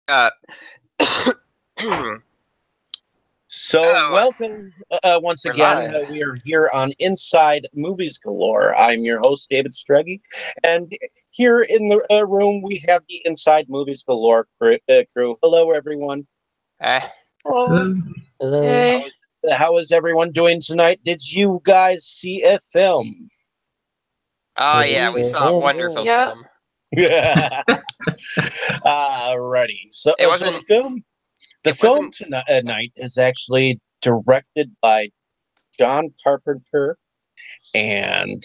Uh, So welcome once we're again. live. We are here on Inside Movies Galore. I'm your host, David Streggy. And here in the room, we have the Inside Movies Galore crew. Hello, everyone. Hello. Hello. Hey. How is everyone doing tonight? Did you guys see a film? Oh yeah, we saw a wonderful Yeah. film. Alrighty. So, It so wasn't. the film It wasn't. tonight is actually directed by John Carpenter. And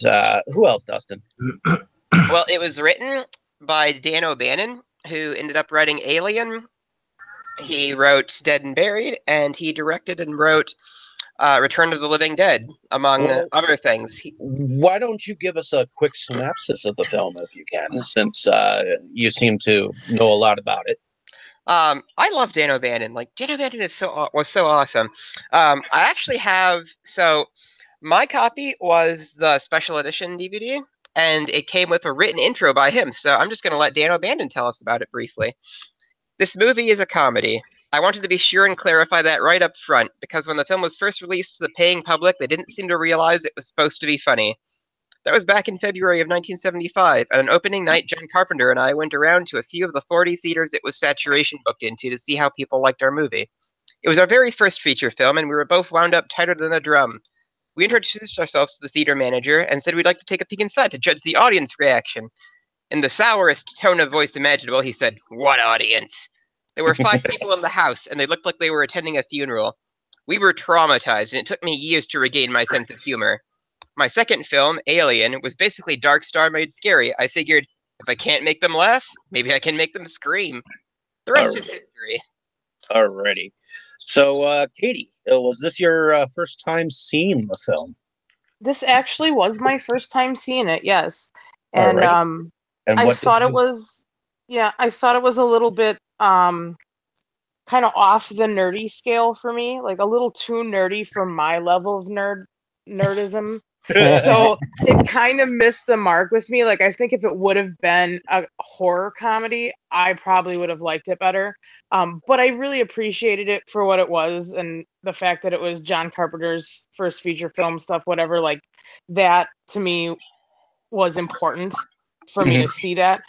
who else, Dustin? Well, it was written by Dan O'Bannon, who ended up writing Alien. He wrote Dead and Buried, and he directed and wrote Return of the Living Dead, among other things. Why don't you give us a quick synopsis of the film, if you can, since you seem to know a lot about it. I love Dan O'Bannon. Like, Dan O'Bannon was so awesome. I actually have my copy was the special edition DVD, and it came with a written intro by him. So I'm just going to let Dan O'Bannon tell us about it briefly. This movie is a comedy. I wanted to be sure and clarify that right up front, because when the film was first released to the paying public, they didn't seem to realize it was supposed to be funny. That was back in February of 1975. At an opening night, John Carpenter and I went around to a few of the 40 theaters it was saturation booked into to see how people liked our movie. It was our very first feature film, and we were both wound up tighter than a drum. We introduced ourselves to the theater manager and said we'd like to take a peek inside to judge the audience reaction. In the sourest tone of voice imaginable, he said, "What audience?" There were 5 people in the house, and they looked like they were attending a funeral. We were traumatized, and it took me years to regain my sense of humor. My second film, Alien, was basically Dark Star made scary. I figured, if I can't make them laugh, maybe I can make them scream. The rest is history. Alrighty. So, Katie, was this your first time seeing the film? This actually was my first time seeing it, yes. And Alright. And I what thought it was a little bit kind of off the nerdy scale for me, like a little too nerdy for my level of nerdism. So it kind of missed the mark with me. Like, I think if it would have been a horror comedy, I probably would have liked it better. But I really appreciated it for what it was, and the fact that it was John Carpenter's first feature film stuff, whatever, like that to me was important for me to see that.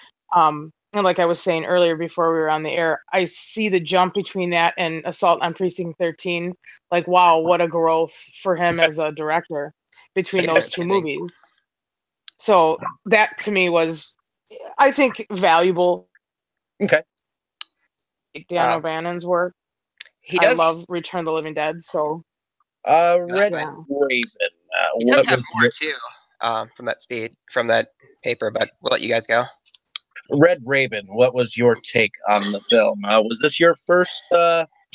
And like I was saying earlier before we were on the air, I see the jump between that and Assault on Precinct 13. Like, wow, what a growth for him as a director between those two movies. So that to me was, I think, valuable. Okay. Dan O'Bannon's work. I love Return of the Living Dead. So Red Raven. He does have more too from that paper, but we'll let you guys go. Red Raven, what was your take on the film? Was this your first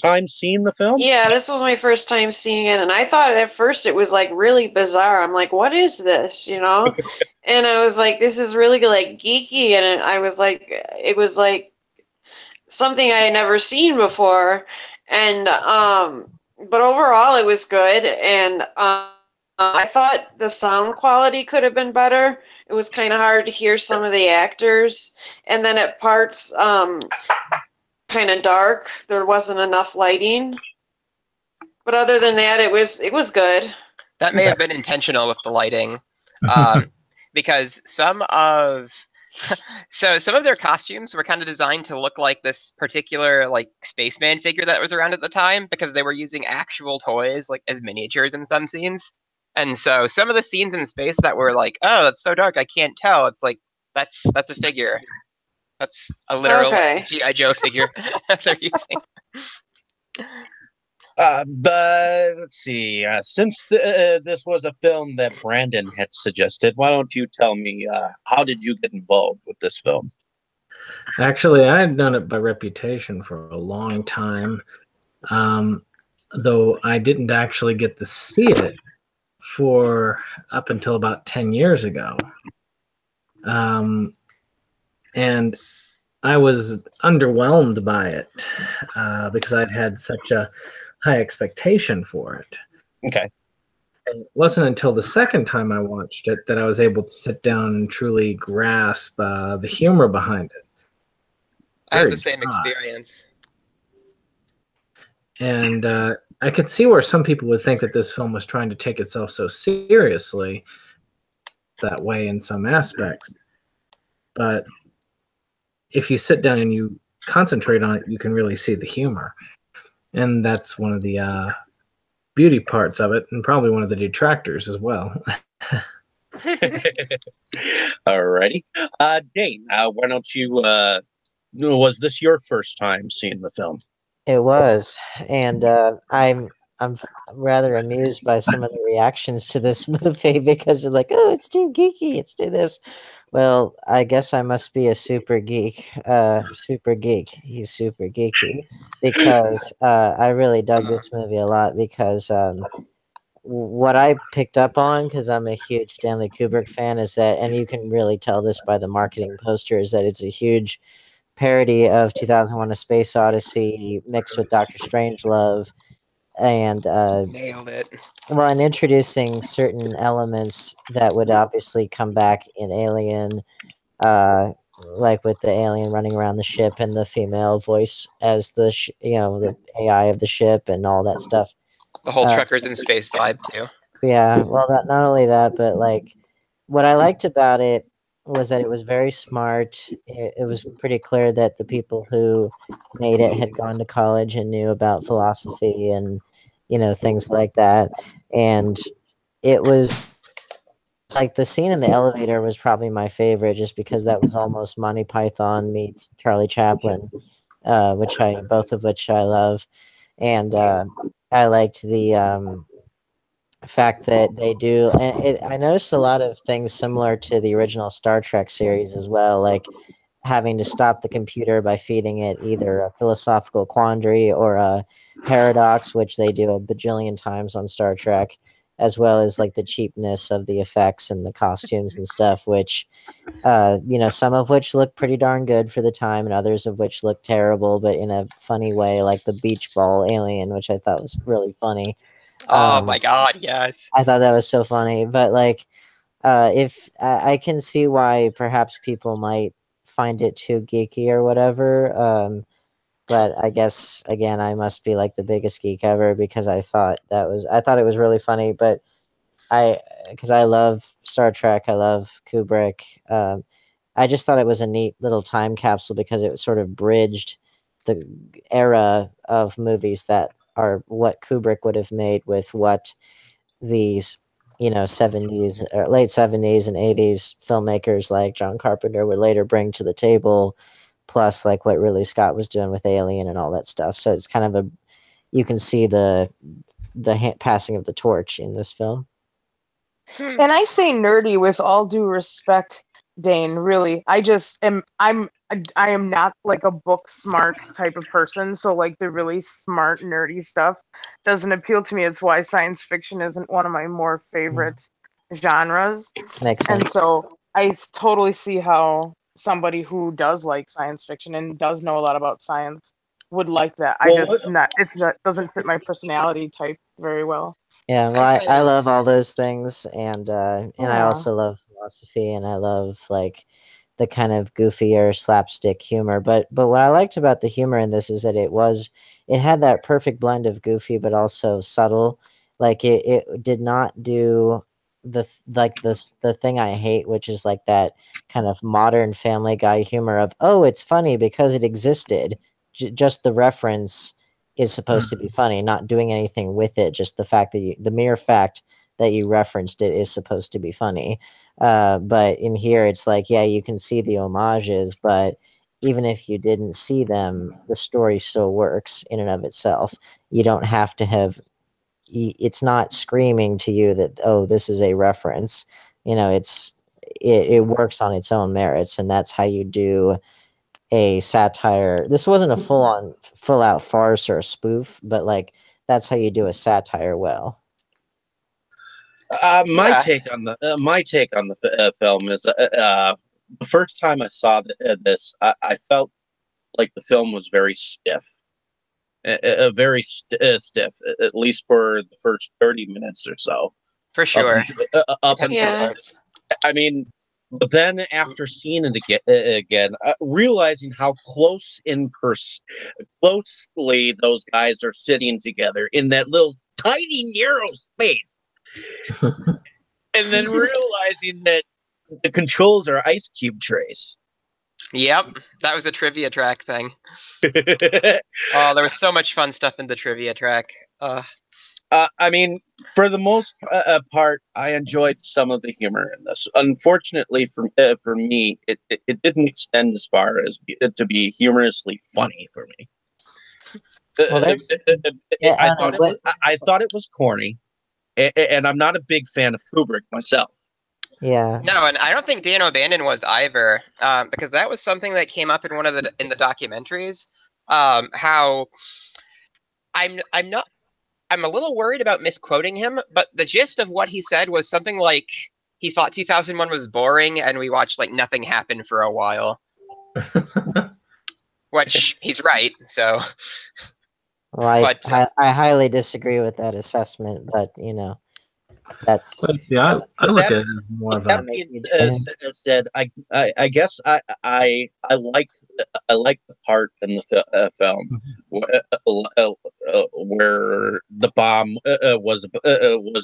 time seeing the film? Yeah, this was my first time seeing it, and I thought at first it was like really bizarre. I'm like, what is this, you know? And I was like, this is really like geeky, and I was like, it was like something I had never seen before, and but overall it was good, and I thought the sound quality could have been better. It was kind of hard to hear some of the actors, and then at parts kind of dark. There wasn't enough lighting. But other than that, it was good. That may have been intentional with the lighting, because some of their costumes were kind of designed to look like this particular like spaceman figure that was around at the time, because they were using actual toys like as miniatures in some scenes. And so some of the scenes in space that were like, oh, that's so dark, I can't tell. It's like that's a figure. That's a literal G.I. Joe figure they're using. But let's see. Since this was a film that Brandon had suggested, why don't you tell me how did you get involved with this film? Actually, I had done it by reputation for a long time, though I didn't actually get to see it for up until about 10 years ago. And I was underwhelmed by it because I'd had such a high expectation for it. Okay. And it wasn't until the second time I watched it that I was able to sit down and truly grasp the humor behind it. I had the same experience. And I could see where some people would think that this film was trying to take itself so seriously that way in some aspects. But if you sit down and you concentrate on it, you can really see the humor. And that's one of the beauty parts of it, and probably one of the detractors as well. Alrighty. Dane, why don't you, was this your first time seeing the film? It was, and I'm rather amused by some of the reactions to this movie because they're like, "Oh, it's too geeky. It's too this." Well, I guess I must be a super geek. Super geek. He's super geeky because I really dug this movie a lot because what I picked up on, because I'm a huge Stanley Kubrick fan, is that, and you can really tell this by the marketing poster, is that it's a huge parody of 2001: A Space Odyssey mixed with Doctor Strangelove, and Nailed it. well, and introducing certain elements that would obviously come back in Alien, like with the alien running around the ship and the female voice as the the AI of the ship and all that stuff. The whole Uh, truckers in space vibe too. Yeah, well, that not only that, but like what I liked about it was that it was very smart. It was pretty clear that the people who made it had gone to college and knew about philosophy and things like that. And it was like the scene in the elevator was probably my favorite, just because that was almost Monty Python meets Charlie Chaplin, both of which I love, and I liked the fact that they do, and I noticed a lot of things similar to the original Star Trek series as well, like having to stop the computer by feeding it either a philosophical quandary or a paradox, which they do a bajillion times on Star Trek, as well as like the cheapness of the effects and the costumes and stuff, which some of which look pretty darn good for the time and others of which look terrible but in a funny way, like the beach ball alien, which I thought was really funny. Oh my god, yes. I thought that was so funny. But like, if I can see why perhaps people might find it too geeky or whatever. But I guess again, I must be like the biggest geek ever because I thought it was really funny. But because I love Star Trek, I love Kubrick. I just thought it was a neat little time capsule because it sort of bridged the era of movies that are what Kubrick would have made with what these 70s or late 70s and 80s filmmakers like John Carpenter would later bring to the table, plus like what Ridley Scott was doing with Alien and all that stuff. So it's kind of you can see the passing of the torch in this film. And I say nerdy with all due respect, Dane. Really, I am not like a book smarts type of person. So like the really smart nerdy stuff doesn't appeal to me. It's why science fiction isn't one of my more favorite genres. Makes sense. And so I totally see how somebody who does like science fiction and does know a lot about science would like that. Doesn't fit my personality type very well. Yeah, well, I love all those things, and I Yeah. also love philosophy, and I love like the kind of goofier slapstick humor. But what I liked about the humor in this is that it had that perfect blend of goofy but also subtle. Like it did not do the thing I hate, which is like that kind of modern Family Guy humor of, oh, it's funny because it existed. Just the reference is supposed to be funny, not doing anything with it. Just the mere fact that you referenced it is supposed to be funny. But in here, it's like, yeah, you can see the homages, but even if you didn't see them, the story still works in and of itself. You don't have to have, it's not screaming to you that, oh, this is a reference. It works on its own merits, and that's how you do a satire. This wasn't a full out farce or a spoof, but like that's how you do a satire well. My take on the film is the first time I saw this, I felt like the film was very stiff, very stiff, at least for the first 30 minutes or so. For sure. Up Depends on until, the parts. I mean, But then after seeing it again, realizing how closely those guys are sitting together in that little tiny narrow space, and then realizing that the controls are ice cube trays. Yep, that was the trivia track thing. Oh, there was so much fun stuff in the trivia track. I mean, for the most part, I enjoyed some of the humor in this. Unfortunately, for me, it didn't extend as far as to be humorously funny for me. Well, there's yeah, I thought I thought it was corny, and I'm not a big fan of Kubrick myself. yeah. No, and I don't think Dan O'Bannon was either, because that was something that came up in one of the documentaries. How I'm a little worried about misquoting him, but the gist of what he said was something like he thought 2001 was boring, and we watched like nothing happen for a while. Which he's right. So, Well, but I highly disagree with that assessment, but that's But see, I look at it as more of a. That being said, I guess I like the part in the film where the bomb was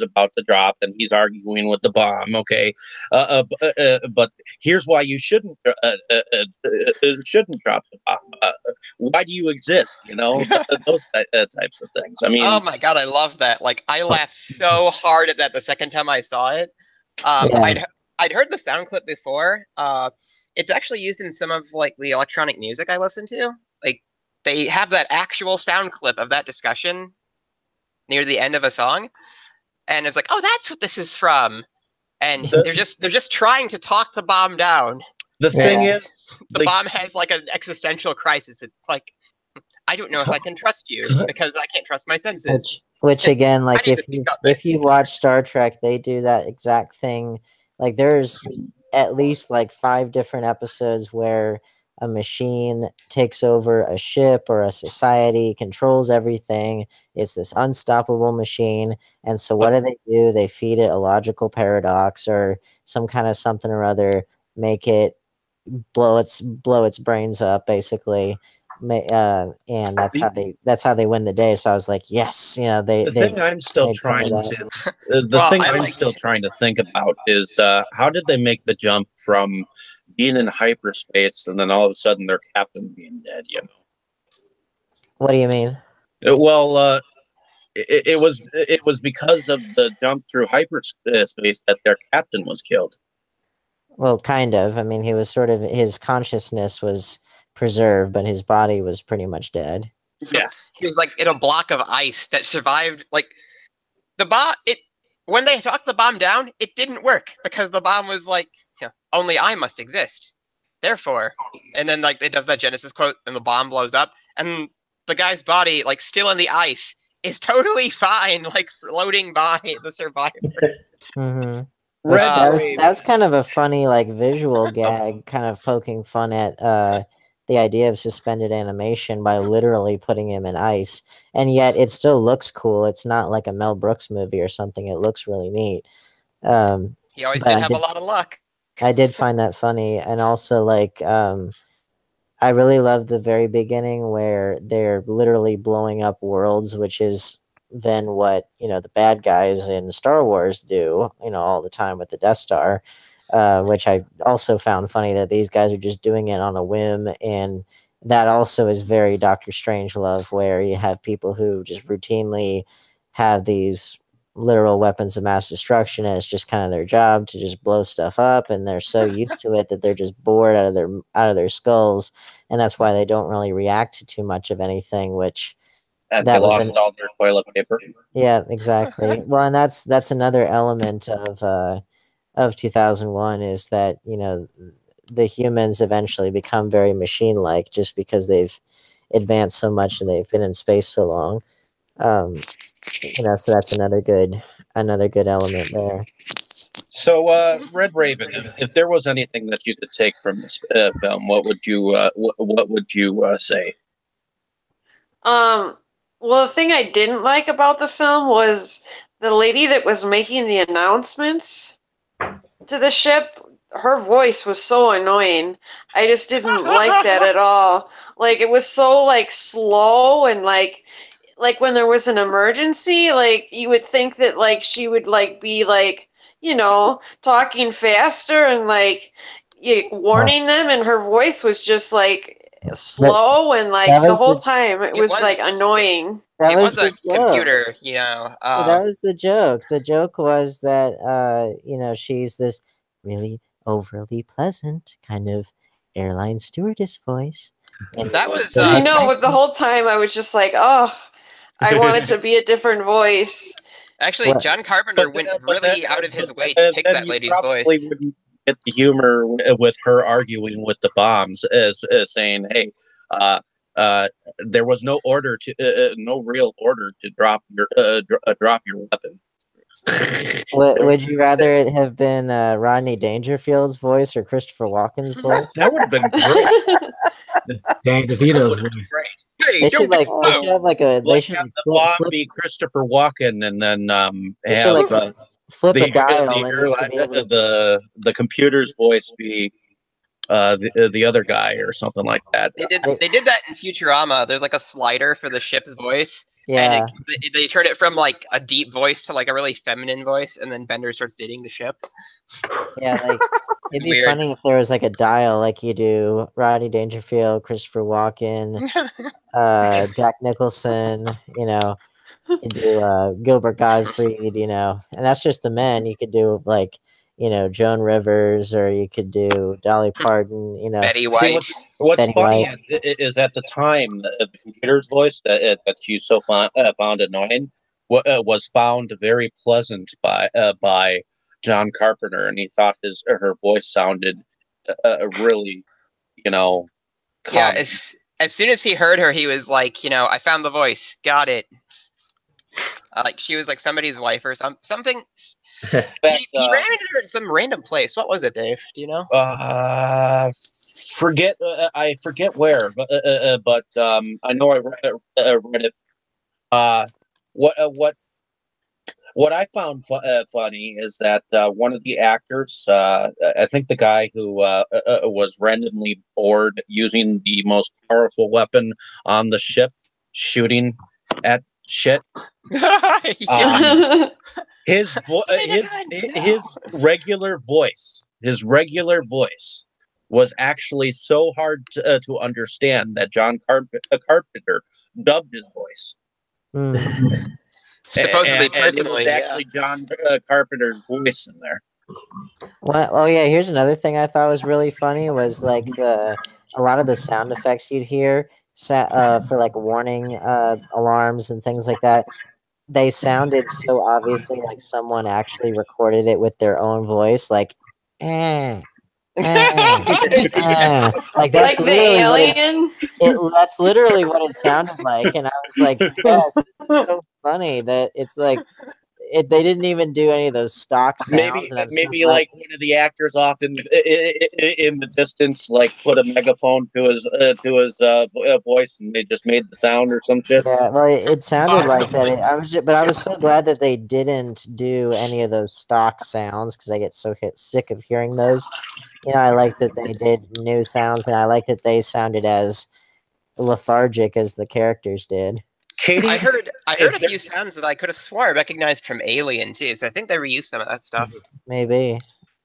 about to drop and he's arguing with the bomb. Okay, but here's why you shouldn't drop the bomb. Why do you exist? Those types of things. I mean, oh my god, I love that. Like, I laughed so hard at that the second time I saw it. Yeah. I'd heard the sound clip before. It's actually used in some of like the electronic music I listen to. Like, they have that actual sound clip of that discussion near the end of a song, and it's like, oh, that's what this is from. And they're just trying to talk the bomb down. The thing is, the bomb has like an existential crisis. It's like, I don't know if I can trust you because I can't trust my senses. Which again, like need to if think you about if this. you watch Star Trek, they do that exact thing. Like there's at least like 5 different episodes where a machine takes over a ship or a society, controls everything. It's this unstoppable machine. And so what do? They feed it a logical paradox or some kind of something or other, make it blow its brains up, basically. And that's how they win the day. So I was like, yes, the thing I'm still trying to think about is how did they make the jump from being in hyperspace and then all of a sudden their captain being dead? What do you mean? Well, it was because of the jump through hyperspace that their captain was killed. Well, kind of. I mean, he was sort of, his consciousness was preserved, but his body was pretty much dead. Yeah, he was like in a block of ice that survived. Like the bomb, when they talked the bomb down, it didn't work because the bomb was like, only I must exist, therefore. And then like it does that Genesis quote, and the bomb blows up, and the guy's body, like still in the ice, is totally fine, like floating by the survivors. Mm-hmm. That's kind of a funny, like, visual gag, kind of poking fun at the idea of suspended animation by literally putting him in ice, and yet it still looks cool. It's not like a Mel Brooks movie or something. It looks really neat. He always did have a lot of luck. I did find that funny, and also like I really love the very beginning where they're literally blowing up worlds, which is then what the bad guys in Star Wars do all the time with the Death Star, which I also found funny that these guys are just doing it on a whim. And that also is very Doctor Strangelove, where you have people who just routinely have these literal weapons of mass destruction, and it's just kind of their job to just blow stuff up, and they're so used to it that they're just bored out of their skulls, and that's why they don't really react to too much of anything, which and they lost all their toilet paper. Yeah, exactly. Well, and that's another element of 2001 is that the humans eventually become very machine-like just because they've advanced so much and they've been in space so long. So that's another good element there. So, Red Raven, if there was anything that you could take from this film, what would you say? Well, the thing I didn't like about the film was the lady that was making the announcements to the ship. her voice was so annoying. I just didn't like that at all. Like it was so like slow and like when there was an emergency, like you would think that like she would like be like, talking faster and like warning them, and her voice was just like But slow and that like the was whole the time it was like annoying. that It was was a the joke. computer, Well, that was the joke. The joke was that she's this really overly pleasant kind of airline stewardess voice. And That was I the know, next but the whole time I was just like, oh, I want it to be a different voice. actually What? John Carpenter went really out of his way to pick then that you lady's probably voice. wouldn't get the humor with her arguing with the bombs, as saying, "Hey, uh, there was no order no real order to drop your weapon." Would you rather it have been Rodney Dangerfield's voice or Christopher Walken's voice? That would have been great. Danny That DeVito's would have been voice. great. Hey, They should don't like they should have like a they like should have like the flip bomb flip be Christopher Walken, and then they should have like flip a the dial and you could be able to the computer's voice be the other guy or something like that. They did that in Futurama. There's like a slider for the ship's voice, and yeah. they turn it from like a deep voice to like a really feminine voice, and then Bender starts dating the ship. Yeah, like it'd be Weird. funny if there was like a dial like you do Rodney Dangerfield, Christopher Walken, Jack Nicholson, you do Gilbert Gottfried, and that's just the men. You could do like, Joan Rivers, or you could do Dolly Parton, Betty See, White. what's Betty funny White. is at the time the computer's voice that you so found annoying was found very pleasant by John Carpenter, and he thought her voice sounded really, Yeah, calming. as soon as he heard her, he was like, I found the voice, got it. Like she was like somebody's wife or something. That, He ran into her in some random place. What was it, Dave? Do you know? forget I forget where, but I know I read it. What what I found funny is that one of the actors, I think the guy who was randomly bored using the most powerful weapon on the ship, shooting at shit. Yeah. His regular voice, was actually so hard to understand that John Carpenter dubbed his voice. Mm. Supposedly, And it personally, was actually John Carpenter's voice in there. Oh yeah, here's another thing I thought was really funny was like a lot of the sound effects you'd hear for like warning alarms and things like that. They sounded so obviously like someone actually recorded it with their own voice, like, eh, like that's Like the literally what alien. that's literally what it sounded like, and I was like, yes, it's so funny that it's like they didn't even do any of those stock sounds, and I'm so Maybe glad. like one of the actors off in the distance, like put a megaphone to his voice, and they just made the sound or some shit. Yeah, well, it sounded like that. Possibly. But I was so glad that they didn't do any of those stock sounds because I get so sick of hearing those. I like that they did new sounds, and I like that they sounded as lethargic as the characters did. Katie, I heard a few sounds that I could have swore I recognized from Alien too, so I think they reused some of that stuff. Maybe.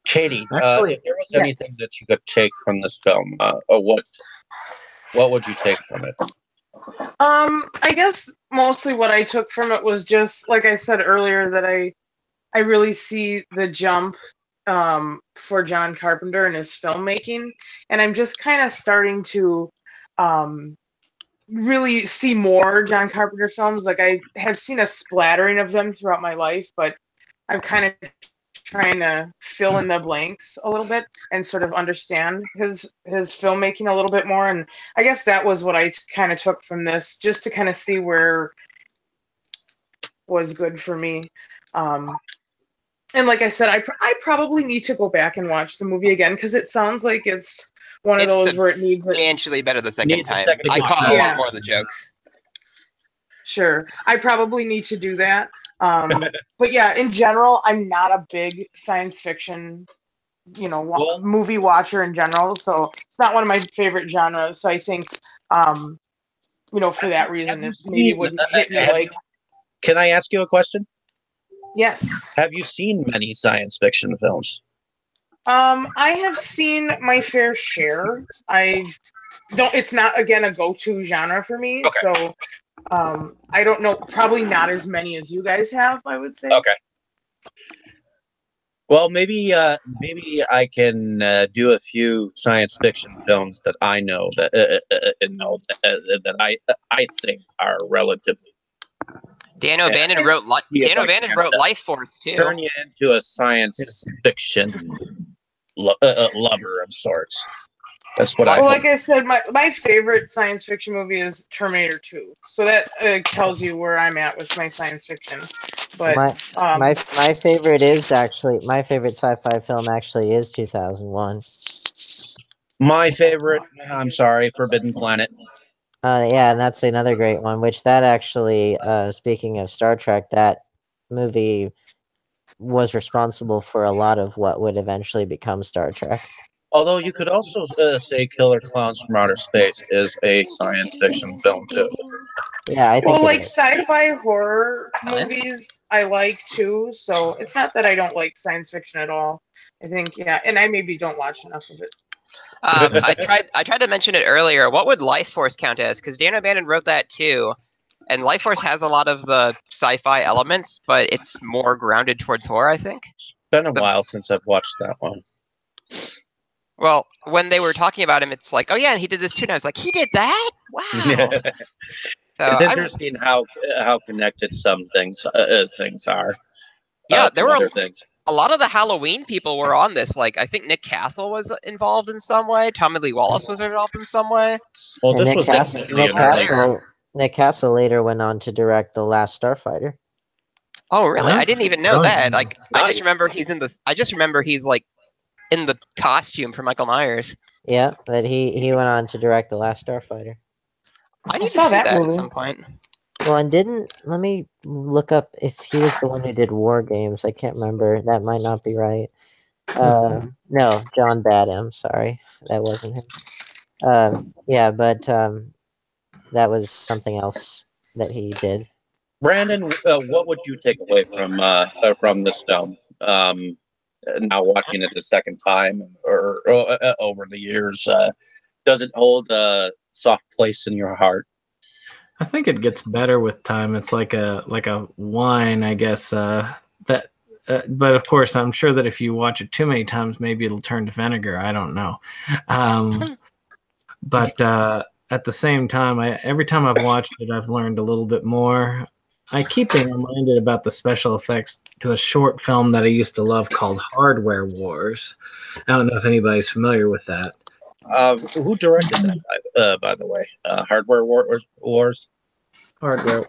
Katie, Actually, if there was yes. anything that you could take from this film, what would you take from it? I guess mostly what I took from it was just like I said earlier that I really see the jump for John Carpenter and his filmmaking, and I'm just kind of starting to really see more John Carpenter films. Like I have seen a splattering of them throughout my life, but I'm kind of trying to fill in the blanks a little bit and sort of understand his filmmaking a little bit more. And I guess that was what I kind of took from this, just to kind of see where was good for me. And like I said, I probably need to go back and watch the movie again because it sounds like it's one of those where it needs substantially better the second Needs a time. second I watch. caught a Yeah. lot more of the jokes. Sure, I probably need to do that. But yeah, in general, I'm not a big science fiction Well- movie watcher in general. So it's not one of my favorite genres. So I think, for that reason, it maybe wouldn't hit me like. Can I ask you a question? Yes. Have you seen many science fiction films? I have seen my fair share. It's not, again, a go-to genre for me. Okay. So, I don't know, probably not as many as you guys have, I would say. Okay. Well, maybe I can do a few science fiction films that I know that I think are relatively. Dan O'Bannon wrote Life Force too. Turn you into a science fiction lover of sorts. That's what I. Well, like I said, my favorite science fiction movie is Terminator 2. So that tells you where I'm at with my science fiction. But my favorite sci-fi film actually is 2001. My favorite, I'm sorry, Forbidden Planet. Yeah, and that's another great one. Which that actually, speaking of Star Trek, that movie was responsible for a lot of what would eventually become Star Trek. Although you could also say Killer Clowns from Outer Space is a science fiction film too. Yeah, I think. Well, it like is. sci-fi horror movies, I like too. So it's not that I don't like science fiction at all. I think, yeah, and I maybe don't watch enough of it. I tried to mention it earlier. What would Life Force count as? Because Dan O'Bannon wrote that too, and Life Force has a lot of the sci-fi elements, but it's more grounded towards horror, I think. It's been a while since I've watched that one. Well, when they were talking about him, it's like, oh yeah, and he did this too. And I was like, he did that? Wow. So It's interesting how connected some things are. Yeah, there were other things. a lot of the Halloween people were on this. Like, I think Nick Castle was involved in some way. Tommy Lee Wallace was involved in some way. Well, And this was Nick Castle later went on to direct The Last Starfighter. Oh, really? Huh? I didn't even know Oh, that. Like, I nice. just remember he's like in the costume for Michael Myers. Yeah, but he went on to direct The Last Starfighter. I need to saw see that that at movie. some point. Well, and let me look up if he was the one who did War Games. I can't remember. That might not be right. No, John Badham. Sorry, that wasn't him. Yeah, but that was something else that he did. Brandon, what would you take away from this film? Now watching it a second time or over the years, does it hold a soft place in your heart? I think it gets better with time. It's like a wine, I guess. But of course, I'm sure that if you watch it too many times, maybe it'll turn to vinegar. I don't know. But at the same time, every time I've watched it, I've learned a little bit more. I keep being reminded about the special effects to a short film that I used to love called Hardware Wars. I don't know if anybody's familiar with that. Who directed that, by the way? Hardware Wars? Hardware.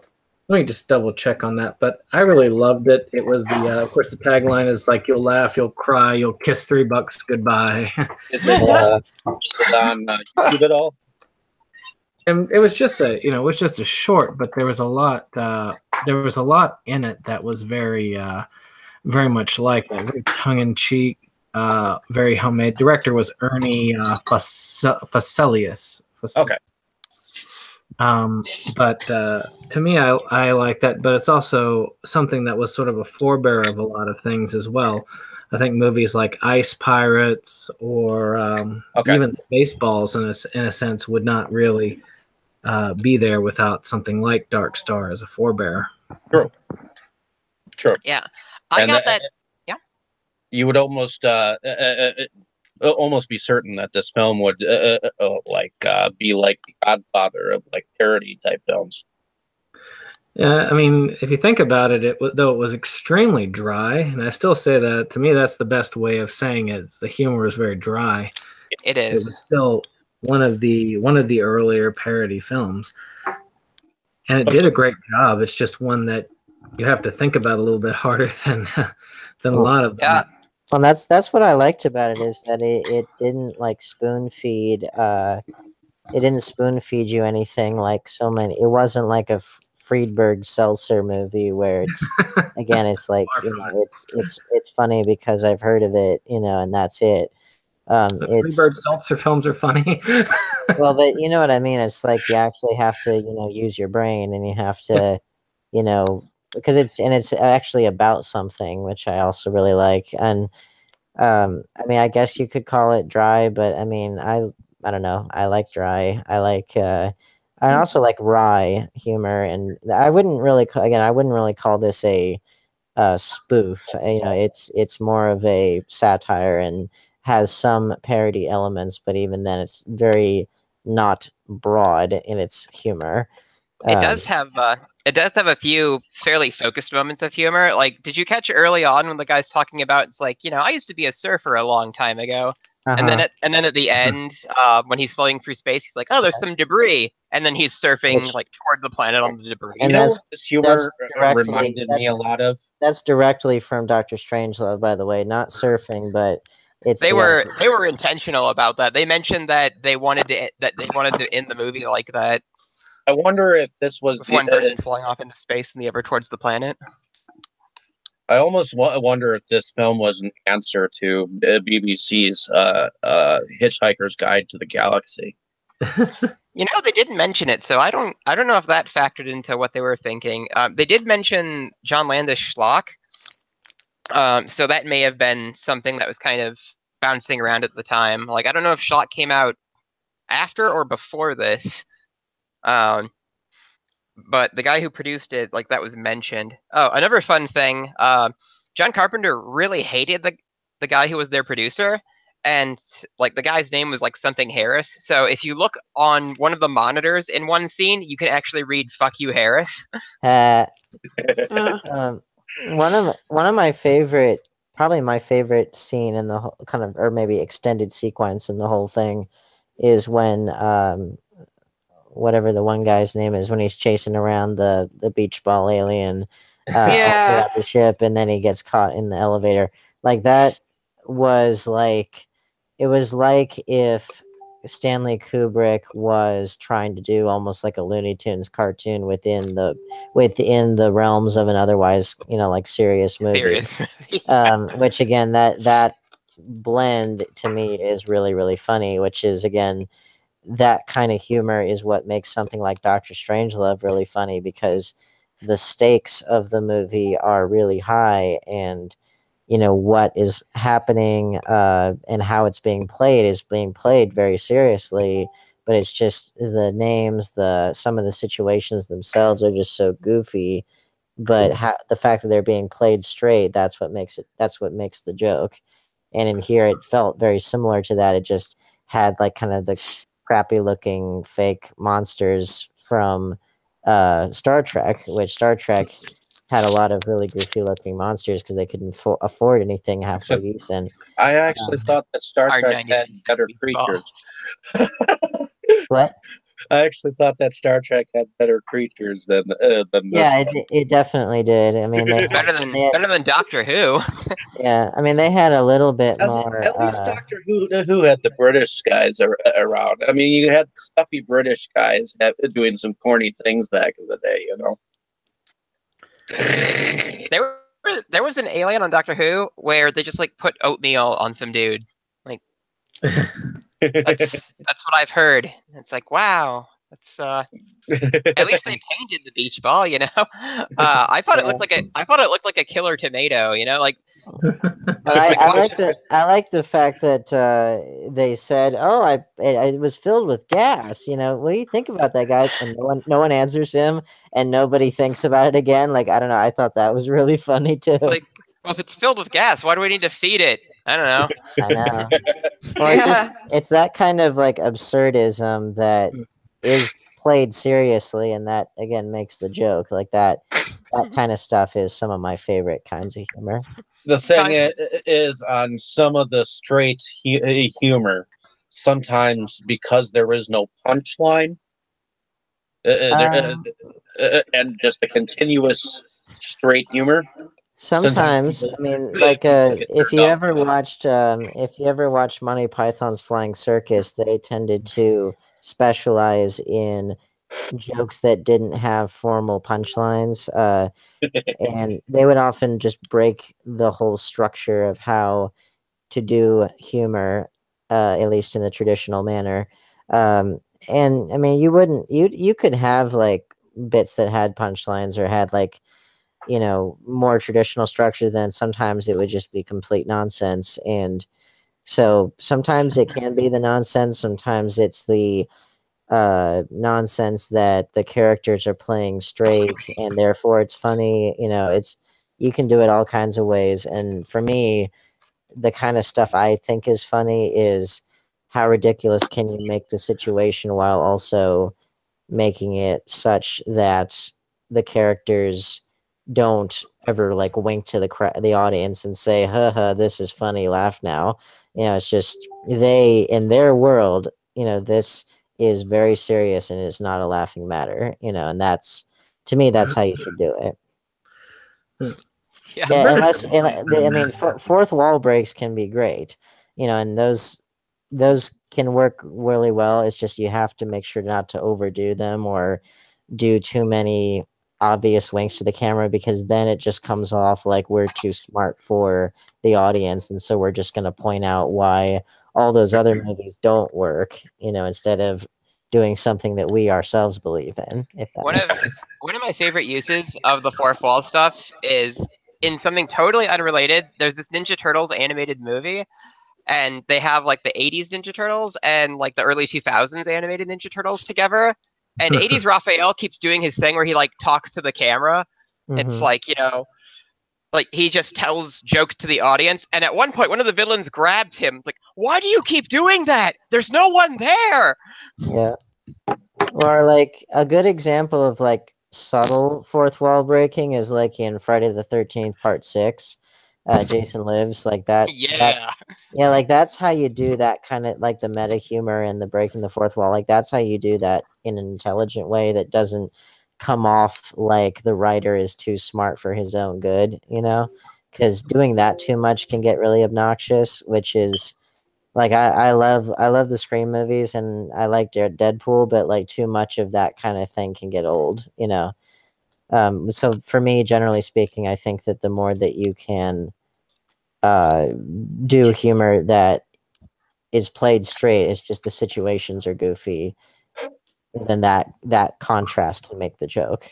Let me just double check on that. But I really loved it. It was of course, the tagline is like, you'll laugh, you'll cry, you'll kiss $3 goodbye. Is it on YouTube at all? And it was just a short, but there was a lot in it that was very much like that, very tongue-in-cheek, very homemade. Director was Ernie Faselius. Okay. But to me, I like that, but it's also something that was sort of a forebearer of a lot of things as well. I think movies like Ice Pirates or even Spaceballs, in a sense, would not really be there without something like Dark Star as a forebearer. True. Yeah, I got that. Yeah, you would almost be certain that this film would be like the Godfather of like parody type films. Yeah, I mean, if you think about it, though it was extremely dry, and I still say that, to me, that's the best way of saying it. The humor is very dry. It It is. was still one of the earlier parody films, and it did a great job. It's just one that you have to think about a little bit harder than a lot of them. Yeah. Well, that's what I liked about it, is that it didn't like spoon feed. It didn't spoon feed you anything like so many. It wasn't like a Friedberg seltzer movie where it's again, it's like, it's funny because I've heard of it, and that's it. The It's Freebird seltzer films are funny. well, but you know what I mean. It's like you actually have to, use your brain, and you have to, because it's actually about something, which I also really like. And I mean, I guess you could call it dry, but I mean, I don't know. I like dry. I also like wry humor, and I wouldn't really call this a spoof. It's more of a satire and has some parody elements, but even then, it's very not broad in its humor. It does have a few fairly focused moments of humor. Like, did you catch early on when the guy's talking about it's like, I used to be a surfer a long time ago, and then at the end, when he's floating through space, he's like, oh, there's some debris, and then he's surfing like toward the planet on the debris. And what this humor reminded me a lot of? That's directly from Doctor Strangelove, by the way. Not surfing, but it's They were intentional about that. They mentioned that they wanted to end the movie like that. I wonder if this was with one person flying off into space and the other towards the planet. I almost wonder if this film was an answer to BBC's Hitchhiker's Guide to the Galaxy. They didn't mention it, so I don't know if that factored into what they were thinking. They did mention John Landis schlock, so that may have been something that was kind of bouncing around at the time. Like, I don't know if schlock came out after or before this. But the guy who produced it, like, that was mentioned. Oh, another fun thing, John Carpenter really hated the guy who was their producer, and like the guy's name was like something Harris. So if you look on one of the monitors in one scene, you can actually read "fuck you, Harris." One of my favorite, probably my favorite scene in the whole kind of, or maybe extended sequence in the whole thing, is when whatever the one guy's name is, when he's chasing around the beach ball alien all throughout the ship, and then he gets caught in the elevator. Like, that was like, it was like if Stanley Kubrick was trying to do almost like a Looney Tunes cartoon within the realms of an otherwise, like serious movie. Which again, that blend to me is really, really funny, which is, again, that kind of humor is what makes something like Doctor Strangelove really funny, because the stakes of the movie are really high, and what is happening and how it's being played is being played very seriously, but it's just the names, some of the situations themselves are just so goofy, but the fact that they're being played straight, that's what makes the joke. And in here, it felt very similar to that. It just had like kind of the crappy looking fake monsters from Star Trek, which Star Trek had a lot of really goofy looking monsters because they couldn't afford anything halfway decent. I actually thought that Star Trek had better creatures. What? I actually thought that Star Trek had better creatures than this. Yeah, it definitely did. I mean, better than Doctor Who. Yeah, I mean, they had a little bit more. At least Doctor Who had the British guys around. I mean, you had stuffy British guys doing some corny things back in the day, There was an alien on Doctor Who where they just like put oatmeal on some dude. Like, that's what I've heard. It's like, wow, that's at least they painted the beach ball, I thought it looked like a killer tomato, like. But I like the fact that they said, "Oh, it was filled with gas." What do you think about that, guys? And no one answers him, and nobody thinks about it again. Like, I don't know. I thought that was really funny too. Like, well, if it's filled with gas, why do we need to feed it? I don't know. I know. Well, it's that kind of like absurdism that is played seriously, and that again makes the joke. Like that kind of stuff is some of my favorite kinds of humor. The thing is, on some of the straight humor, sometimes because there is no punchline, and just a continuous straight humor. Sometimes, I mean, like if you ever watched Monty Python's Flying Circus, they tended to specialize in jokes that didn't have formal punchlines, and they would often just break the whole structure of how to do humor, at least in the traditional manner. Um, and I mean, you could have like bits that had punchlines or had like more traditional structure. Then sometimes it would just be complete nonsense, and so sometimes it can be the nonsense, sometimes it's the nonsense that the characters are playing straight and therefore it's funny. It's you can do it all kinds of ways, and for me, the kind of stuff I think is funny is how ridiculous can you make the situation while also making it such that the characters don't ever like wink to the audience and say, "Ha, this is funny, laugh now." It's just they in their world. This is very serious and it's not a laughing matter. And that's to me that's how you should do it. Yeah. Yeah, I mean, fourth wall breaks can be great, and those can work really well. It's just you have to make sure not to overdo them or do too many obvious winks to the camera, because then it just comes off like we're too smart for the audience, and so we're just going to point out why all those other movies don't work, instead of doing something that we ourselves believe in, if that One makes of sense. one of my favorite uses of the fourth wall stuff is in something totally unrelated. There's this Ninja Turtles animated movie, and they have like the 80s Ninja Turtles and like the early 2000s animated Ninja Turtles together. And 80s Raphael keeps doing his thing where he like talks to the camera. It's Mhm. like, like he just tells jokes to the audience. And at one point, one of the villains grabs him. It's like, why do you keep doing that? There's no one there. Yeah. Or like a good example of like subtle fourth wall breaking is like in Friday the 13th Part 6. Jason Lives, like that Yeah. yeah, like that's how you do that kind of like the meta humor and the breaking the fourth wall. Like that's how you do that in an intelligent way that doesn't come off like the writer is too smart for his own good. Because doing that too much can get really obnoxious, which is like I love the Scream movies and I like Deadpool, but like too much of that kind of thing can get old. So for me, generally speaking, I think that the more that you can uh, do humor that is played straight, it's just the situations are goofy, then that contrast can make the joke.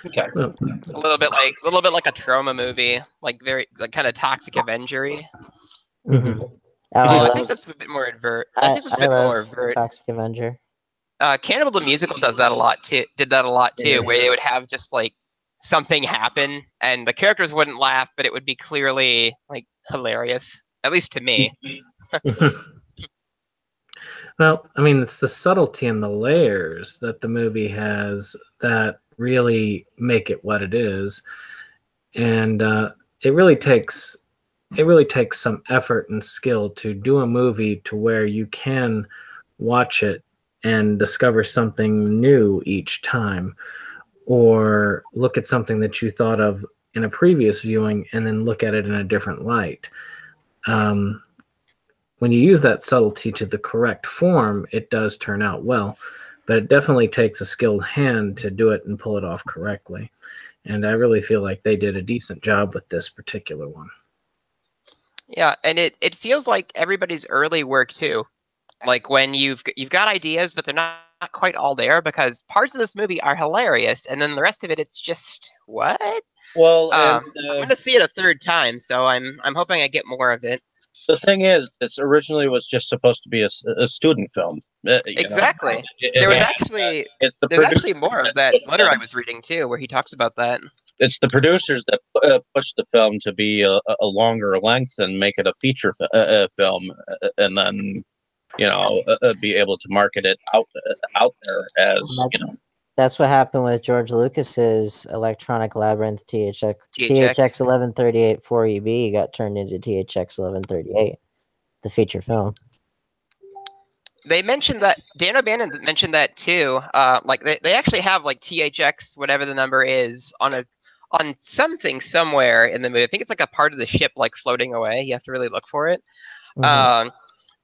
Okay. A little bit like a trauma movie, like very like kind of Toxic Avenger-y. Mm-hmm. Oh, Although I think that's a bit more advert. I think that's a I bit love more avert. Toxic Avenger. Cannibal the Musical does that a lot too. Did that a lot too, Yeah. where they would have just like something happen, and the characters wouldn't laugh, but it would be clearly like hilarious, at least to me. Well, I mean, it's the subtlety and the layers that the movie has that really make it what it is, and it really takes some effort and skill to do a movie to where you can watch it and discover something new each time, or look at something that you thought of in a previous viewing and then look at it in a different light. When you use that subtlety to the correct form, it does turn out well, but it definitely takes a skilled hand to do it and pull it off correctly. And I really feel like they did a decent job with this particular one. Yeah, and it feels like everybody's early work too. Like when you've got ideas, but they're not quite all there because parts of this movie are hilarious, and then the rest of it, it's just what? Well, I'm gonna see it a third time, so I'm hoping I get more of it. the thing is, this originally was just supposed to be a student film. Exactly. There's It's the actually more of that letter I was reading too, where he talks about that. It's the producers that pushed the film to be a longer length and make it a feature film, and then be able to market it out there as That's what happened with George Lucas's Electronic Labyrinth THX 1138 4EB got turned into THX 1138, the feature film. They mentioned that Dan O'Bannon mentioned that too. Like they actually have like THX whatever the number is on something somewhere in the movie. I think it's like a part of the ship like floating away. You have to really look for it. Mm-hmm.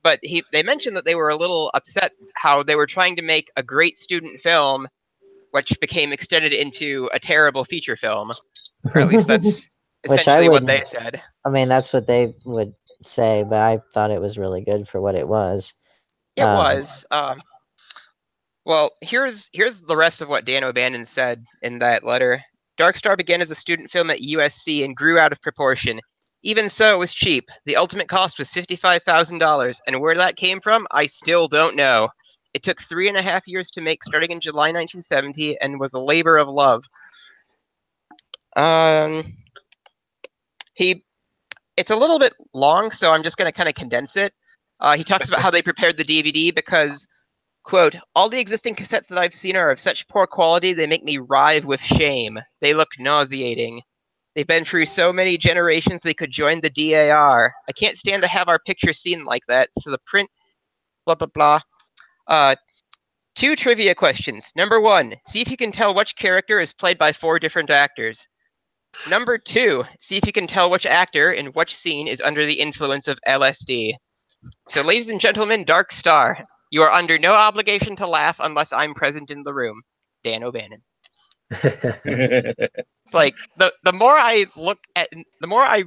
But they mentioned that they were a little upset how they were trying to make a great student film which became extended into a terrible feature film. Or at least that's Which I essentially what would- they said. I mean, that's what they would say, but I thought it was really good for what it was. It was. Well, here's the rest of what Dan O'Bannon said in that letter. Dark Star began as a student film at USC and grew out of proportion. Even so, it was cheap. The ultimate cost was $55,000, and where that came from, I still don't know. It took 3.5 years to make, starting in July 1970, and was a labor of love. It's a little bit long, so I'm just going to kind of condense it. He talks about how they prepared the DVD because, quote, all the existing cassettes that I've seen are of such poor quality they make me writhe with shame. They look nauseating. They've been through so many generations they could join the DAR. I can't stand to have our picture seen like that, so the print, blah, blah, blah. 2 trivia questions. Number 1, see if you can tell which character is played by 4 different actors. Number 2, see if you can tell which actor in which scene is under the influence of LSD. So, ladies and gentlemen, Dark Star, you are under no obligation to laugh unless I'm present in the room. Dan O'Bannon. It's like the more I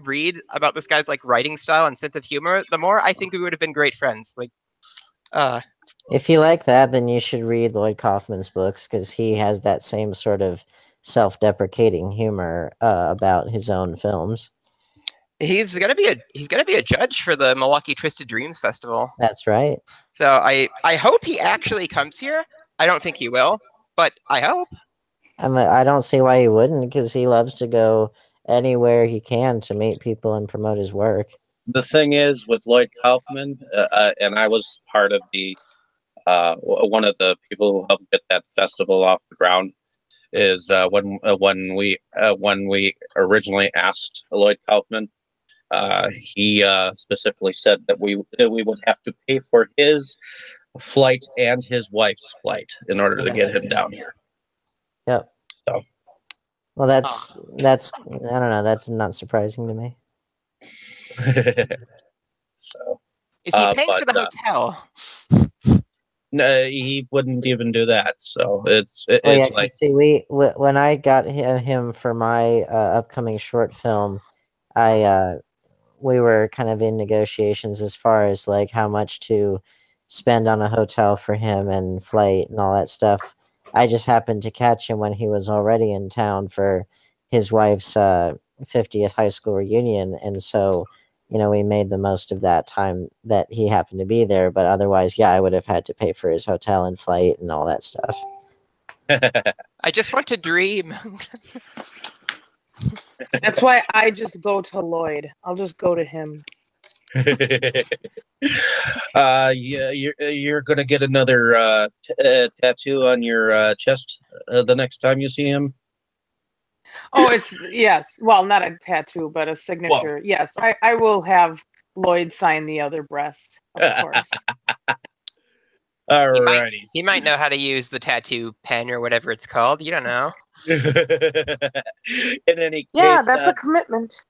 read about this guy's like writing style and sense of humor, the more I think we would have been great friends. Like, if you like that, then you should read Lloyd Kaufman's books because he has that same sort of self-deprecating humor about his own films. He's gonna be a judge for the Milwaukee Twisted Dreams Festival. That's right. So I hope he actually comes here. I don't think he will, but I hope. I don't see why he wouldn't, because he loves to go anywhere he can to meet people and promote his work. The thing is with Lloyd Kaufman, and I was part of the one of the people who helped get that festival off the ground. Is when we originally asked Lloyd Kaufman, he specifically said that we would have to pay for his flight and his wife's flight in order to get him down here. Yep. So, well, that's I don't know. That's not surprising to me. So, is he paying for the hotel? No, he wouldn't even do that. So it's like, see, when I got him for my upcoming short film, we were kind of in negotiations as far as like how much to spend on a hotel for him and flight and all that stuff. I just happened to catch him when he was already in town for his wife's 50th high school reunion, and so we made the most of that time that he happened to be there. But otherwise, yeah, I would have had to pay for his hotel and flight and all that stuff. I just want to dream. That's why I just go to Lloyd. I'll just go to him. Yeah, you're gonna get another tattoo on your chest the next time you see him. Oh, yes. Well, not a tattoo, but a signature. Well, yes, I will have Lloyd sign the other breast, of course. Alrighty. He might know how to use the tattoo pen or whatever it's called. You don't know. In any case, yeah, that's a commitment.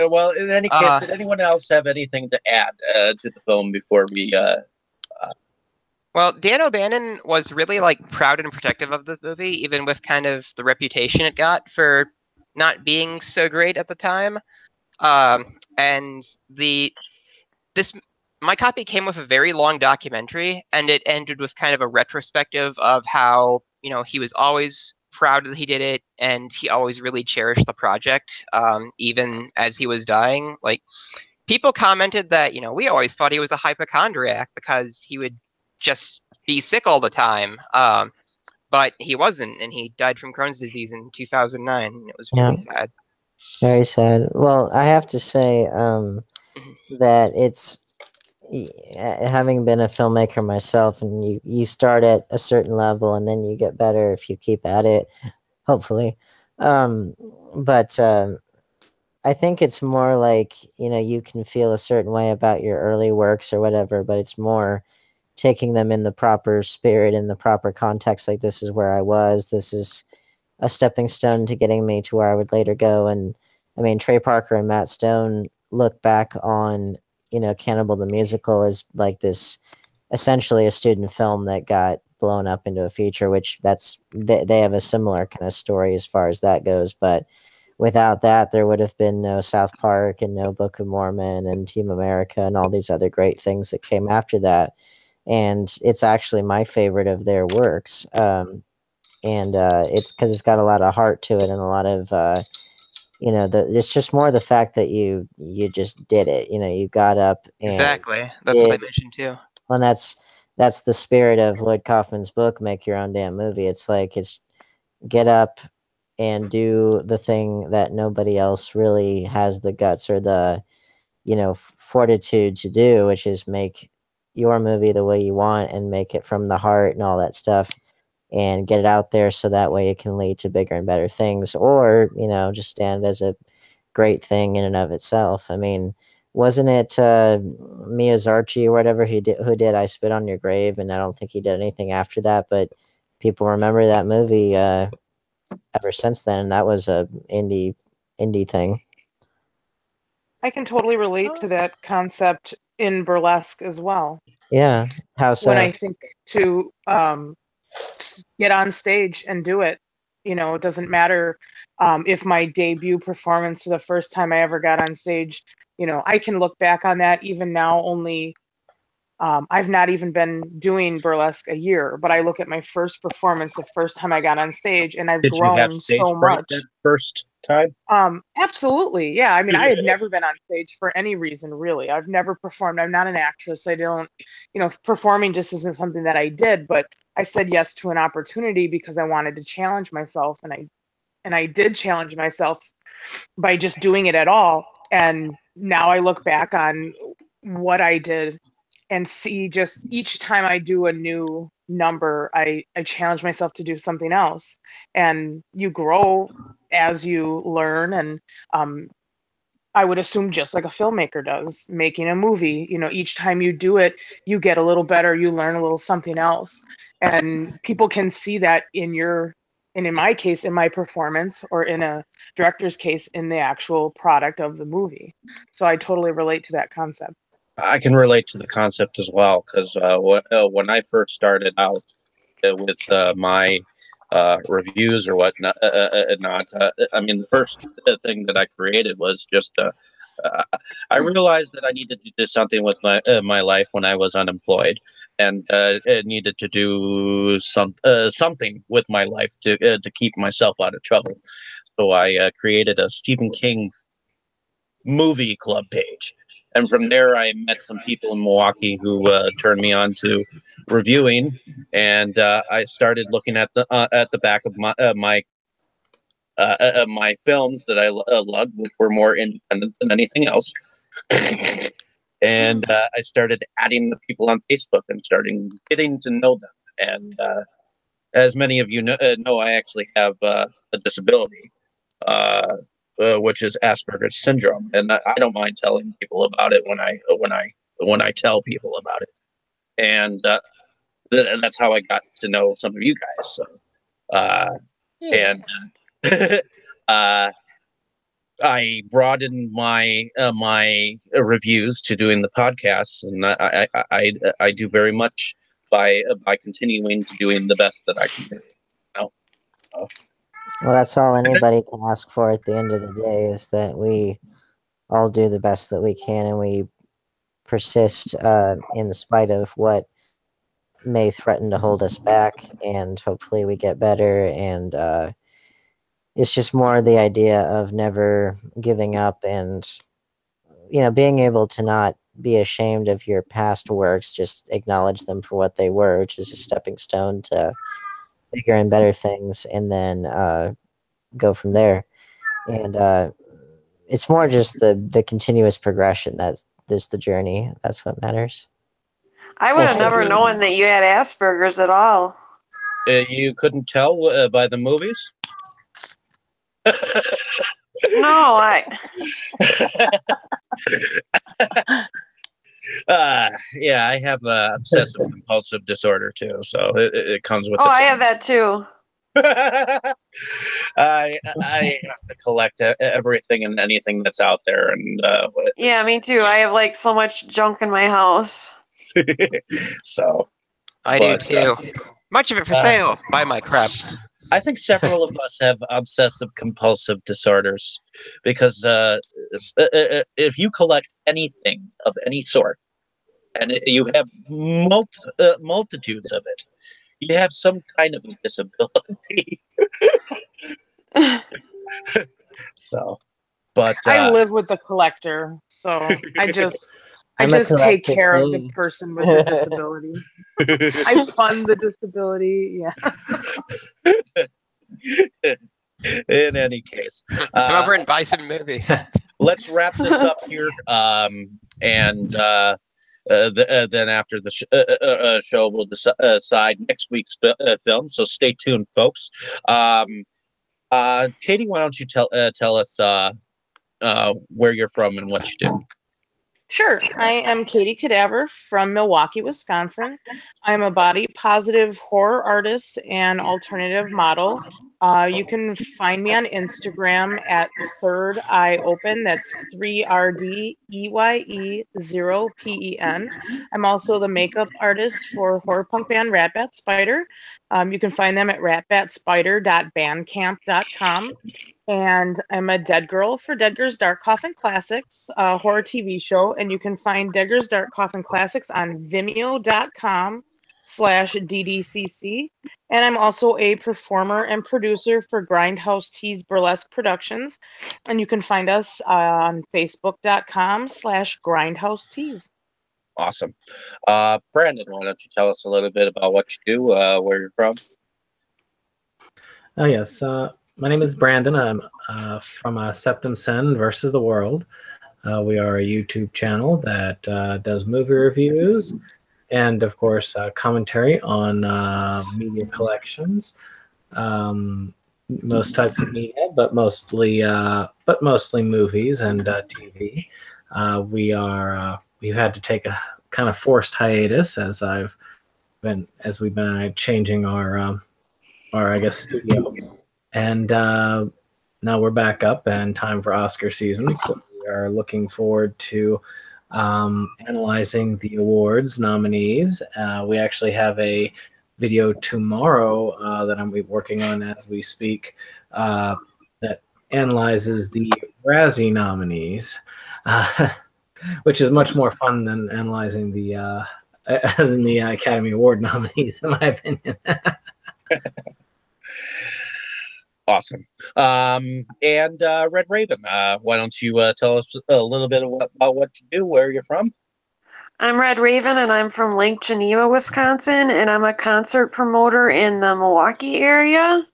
Well, in any case, did anyone else have anything to add to the film before we? Well, Dan O'Bannon was really like proud and protective of this movie, even with kind of the reputation it got for not being so great at the time. And my copy came with a very long documentary, and it ended with kind of a retrospective of how he was always proud that he did it, and he always really cherished the project, even as he was dying. Like, people commented that we always thought he was a hypochondriac because he would just be sick all the time, but he wasn't, and he died from Crohn's disease in 2009. And it was really sad. Very sad. Well, I have to say that it's, having been a filmmaker myself, and you start at a certain level and then you get better if you keep at it, hopefully. But I think it's more like, you can feel a certain way about your early works or whatever, but it's more taking them in the proper spirit, in the proper context. Like, this is where I was. This is a stepping stone to getting me to where I would later go. And I mean, Trey Parker and Matt Stone look back on, Cannibal the Musical as like this essentially a student film that got blown up into a feature, which they have a similar kind of story as far as that goes. But without that, there would have been no South Park and no Book of Mormon and Team America and all these other great things that came after that. And it's actually my favorite of their works. And it's because it's got a lot of heart to it and a lot of it's just more the fact that you just did it. You got up and Exactly. That's what I mentioned too. and that's the spirit of Lloyd Kaufman's book, Make Your Own Damn Movie. It's like it's get up and do the thing that nobody else really has the guts or the fortitude to do, which is make your movie the way you want and make it from the heart and all that stuff and get it out there so that way it can lead to bigger and better things, or just stand as a great thing in and of itself. I mean, wasn't it Miyazaki or whatever who did I Spit on Your Grave? And I don't think he did anything after that, but people remember that movie ever since then. And that was a indie thing. I can totally relate to that concept in burlesque as well. Yeah, how so? When I think to get on stage and do it, it doesn't matter if my debut performance for the first time I ever got on stage, I can look back on that even now. Only I've not even been doing burlesque a year, but I look at my first performance, the first time I got on stage, and I've Did you have grown stage so fright much. that first time? Absolutely. Yeah. I mean, I had never been on stage for any reason, really. I've never performed. I'm not an actress. I don't, performing just isn't something that I did, but I said yes to an opportunity because I wanted to challenge myself. And I did challenge myself by just doing it at all. And now I look back on what I did and see just each time I do a new number, I challenge myself to do something else. And you grow as you learn. And I would assume just like a filmmaker does, making a movie, each time you do it, you get a little better, you learn a little something else. And people can see that and in my case, in my performance, or in a director's case, in the actual product of the movie. So I totally relate to that concept. I can relate to the concept as well, because when I first started out with my reviews or whatnot, I mean, the first thing that I created was just I realized that I needed to do something with my life when I was unemployed, and needed to do something with my life to keep myself out of trouble. So I created a Stephen King movie club page, and from there I met some people in Milwaukee who turned me on to reviewing, and I started looking at the back of my films that I loved, which were more independent than anything else. And I started adding the people on Facebook and starting getting to know them. And as many of you know, I actually have a disability, which is Asperger's syndrome, and I don't mind telling people about it when I tell people about it. And that's how I got to know some of you guys. So, and I broadened my reviews to doing the podcasts, and I do very much by continuing to doing the best that I can do. Well, that's all anybody can ask for at the end of the day, is that we all do the best that we can and we persist in spite of what may threaten to hold us back, and hopefully we get better. And it's just more the idea of never giving up and being able to not be ashamed of your past works, just acknowledge them for what they were, which is a stepping stone to bigger and better things, and then go from there. And it's more just the continuous progression that's the journey. That's what matters. I would have never known that you had Asperger's at all. You couldn't tell by the movies? No, yeah, I have obsessive compulsive disorder too, so it comes with. Oh, I have that too. I have to collect everything and anything that's out there, and yeah, me too. I have like so much junk in my house. So, I but, do too. Much of it for sale. Buy my crap. I think several of us have obsessive compulsive disorders because if you collect anything of any sort and you have multitudes of it, you have some kind of a disability. So, but I live with the collector, so I just I'm a take collector care of the too. person with the disability. I fund the disability. Yeah. in any case, Come over and buy some movies. let's wrap this up here. And then after the show, we'll decide next week's film. So stay tuned, folks. Katie, why don't you tell us where you're from and what you do? Sure. I am Katie Cadaver from Milwaukee, Wisconsin. I'm a body positive horror artist and alternative model. You can find me on Instagram at Third Eye Open. That's 3RDEYE0PEN. I'm also the makeup artist for horror punk band Ratbat Spider. You can find them at ratbatspider.bandcamp.com. And I'm a Dead Girl for Dead Girls Dark Coffin Classics, a horror TV show. And you can find Dead Girls Dark Coffin Classics on vimeo.com/DDCC. And I'm also a performer and producer for Grindhouse Tees Burlesque Productions. And you can find us on facebook.com/Grindhouse Tees. Awesome. Brandon, why don't you tell us a little bit about what you do, where you're from? Oh, yes. My name is Brandon. I'm from Septum Sen versus the World. We are a YouTube channel that does movie reviews and, of course, commentary on media collections, most types of media, but mostly movies and TV. We've had to take a kind of forced hiatus as we've been changing our I guess studio. And now we're back up and time for Oscar season. So we are looking forward to analyzing the awards nominees. We actually have a video tomorrow that I'm working on as we speak that analyzes the Razzie nominees, which is much more fun than analyzing the Academy Award nominees, in my opinion. Awesome. And Red Raven, why don't you tell us a little bit about what you do, where you're from? I'm Red Raven, and I'm from Lake Geneva, Wisconsin, and I'm a concert promoter in the Milwaukee area.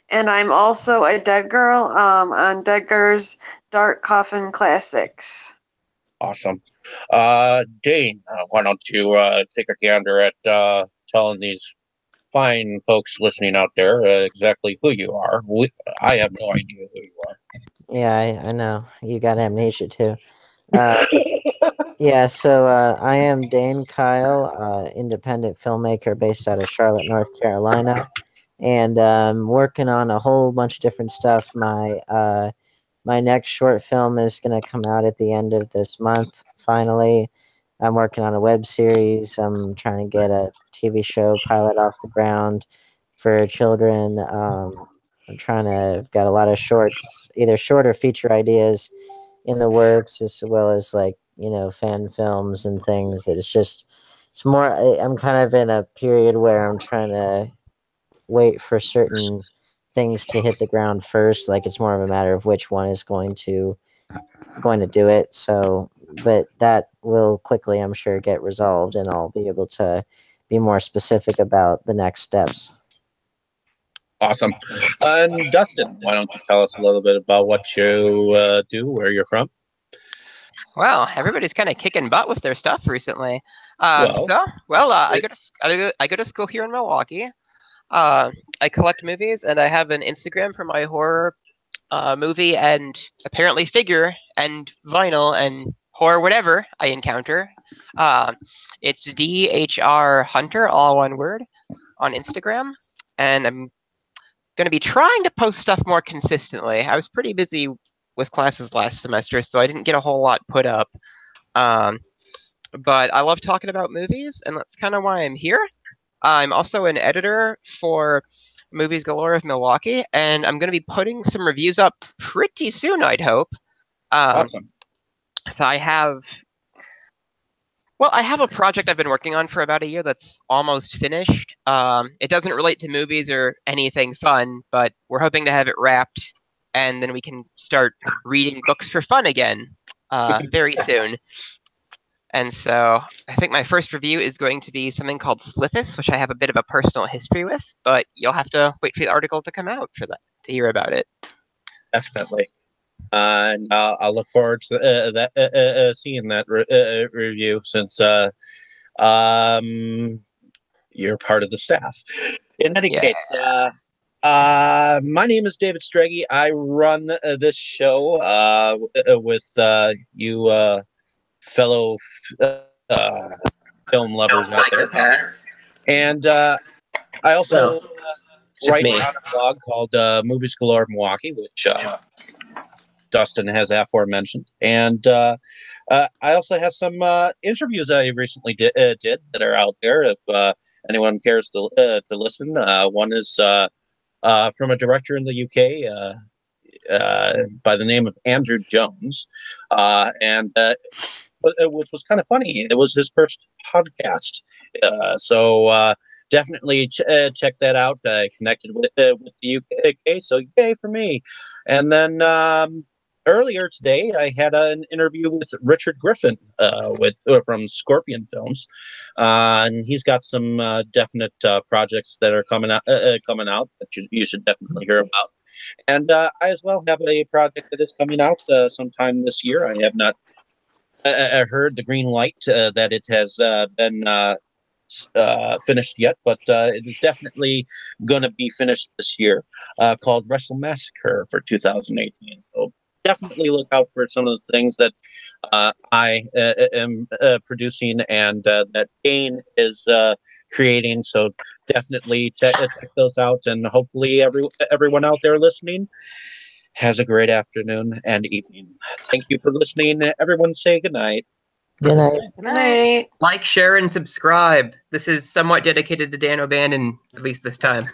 And I'm also a Dead Girl on Dead Girls Dark Coffin Classics. Awesome. Dane, why don't you take a gander at telling these fine folks listening out there exactly who you are? I have no idea who you are. Yeah, I know. You got amnesia too. Yeah, so I am Dane Kyle, independent filmmaker based out of Charlotte, North Carolina, and working on a whole bunch of different stuff. My next short film is going to come out at the end of this month. Finally, I'm working on a web series. I'm trying to get a TV show pilot off the ground for children. I've got a lot of shorts, either short or feature ideas in the works, as well as fan films and things. It's more, I'm kind of in a period where I'm trying to wait for certain things to hit the ground first. Like, it's more of a matter of which one is going to do it. So, but that will quickly, I'm sure, get resolved, and I'll be able to be more specific about the next steps. Awesome. And Dustin, why don't you tell us a little bit about what you do, where you're from? Well, everybody's kind of kicking butt with their stuff recently. I go to school here in Milwaukee. I collect movies, and I have an Instagram for my horror movie and apparently figure and vinyl and horror whatever I encounter. It's DHR Hunter, all one word, on Instagram, and I'm going to be trying to post stuff more consistently. I was pretty busy with classes last semester, so I didn't get a whole lot put up. but I love talking about movies, and that's kind of why I'm here. I'm also an editor for Movies Galore of Milwaukee, and I'm going to be putting some reviews up pretty soon, I'd hope. Awesome. So I have a project I've been working on for about a year that's almost finished. It doesn't relate to movies or anything fun, but we're hoping to have it wrapped, and then we can start reading books for fun again very soon. And so I think my first review is going to be something called Slithis, which I have a bit of a personal history with, but you'll have to wait for the article to come out for that to hear about it. Definitely. And I'll look forward to seeing that review, since you're part of the staff. In any case, my name is David Strege. I run this show with you fellow film lovers out there. And I also write on a blog called Movies Galore Milwaukee, which Dustin has aforementioned. And I also have some interviews I recently did that are out there if anyone cares to listen. One is from a director in the UK by the name of Andrew Jones, and which was kind of funny. It was his first podcast, so definitely check that out. I connected with the UK, so yay for me. And then earlier today, I had an interview with Richard Griffin from Scorpion Films, and he's got some definite projects that are coming out that you should definitely hear about. And I as well have a project that is coming out sometime this year. I have not heard the green light that it has been finished yet, but it is definitely going to be finished this year, called Wrestle Massacre for 2018. So definitely look out for some of the things that I am producing and that Dane is creating. So definitely check those out, and hopefully everyone out there listening has a great afternoon and evening. Thank you for listening. Everyone say goodnight. Good night. Good night. Like, share, and subscribe. This is somewhat dedicated to Dan O'Bannon, at least this time.